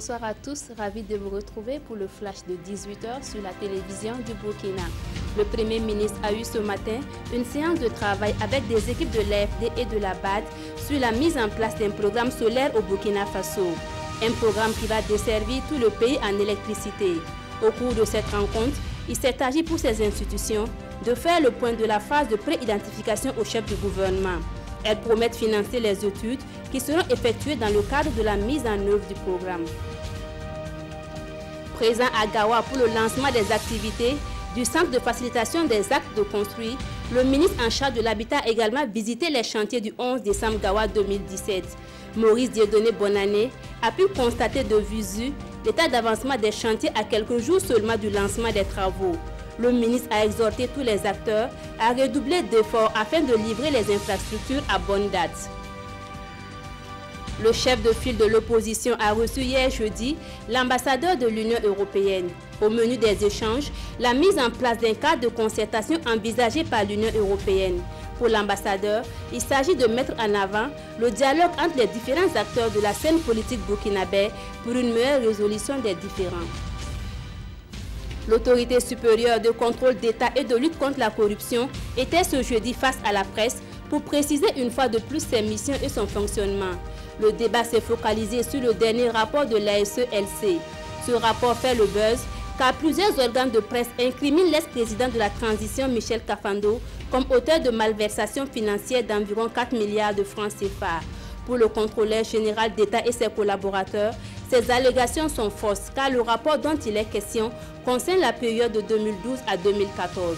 Bonsoir à tous, ravi de vous retrouver pour le flash de 18h sur la télévision du Burkina. Le Premier ministre a eu ce matin une séance de travail avec des équipes de l'AFD et de la BAD sur la mise en place d'un programme solaire au Burkina Faso. Un programme qui va desservir tout le pays en électricité. Au cours de cette rencontre, il s'est agi pour ces institutions de faire le point de la phase de pré-identification au chef du gouvernement. Elles promettent financer les études qui seront effectuées dans le cadre de la mise en œuvre du programme. Présent à Gawa pour le lancement des activités du Centre de facilitation des actes de construire, le ministre en charge de l'habitat a également visité les chantiers du 11 décembre Gawa 2017. Maurice Dieudonné Bonannée a pu constater de visu l'état d'avancement des chantiers à quelques jours seulement du lancement des travaux. Le ministre a exhorté tous les acteurs à redoubler d'efforts afin de livrer les infrastructures à bonne date. Le chef de file de l'opposition a reçu hier jeudi l'ambassadeur de l'Union européenne. Au menu des échanges, la mise en place d'un cadre de concertation envisagé par l'Union européenne. Pour l'ambassadeur, il s'agit de mettre en avant le dialogue entre les différents acteurs de la scène politique burkinabé pour une meilleure résolution des différends. L'autorité supérieure de contrôle d'État et de lutte contre la corruption était ce jeudi face à la presse pour préciser une fois de plus ses missions et son fonctionnement. Le débat s'est focalisé sur le dernier rapport de l'ASELC. Ce rapport fait le buzz car plusieurs organes de presse incriminent l'ex-président de la transition Michel Kafando comme auteur de malversations financières d'environ 4 milliards de francs CFA. Pour le contrôleur général d'État et ses collaborateurs, ces allégations sont fausses car le rapport dont il est question concerne la période de 2012 à 2014.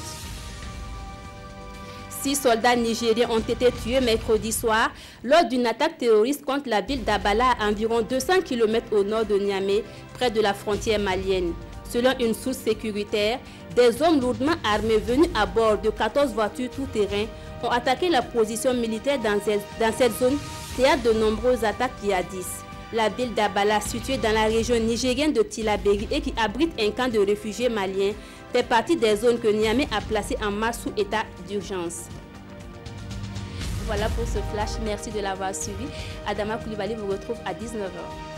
6 soldats nigériens ont été tués mercredi soir lors d'une attaque terroriste contre la ville d'Abala à environ 200 km au nord de Niamey, près de la frontière malienne. Selon une source sécuritaire, des hommes lourdement armés venus à bord de 14 voitures tout-terrain ont attaqué la position militaire dans cette zone, théâtre de nombreuses attaques djihadistes. La ville d'Abala, située dans la région nigérienne de Tillabéri et qui abrite un camp de réfugiés maliens, fait partie des zones que Niamey a placées en marche sous état d'urgence. Voilà pour ce flash, merci de l'avoir suivi. Adama Koulibaly vous retrouve à 19h.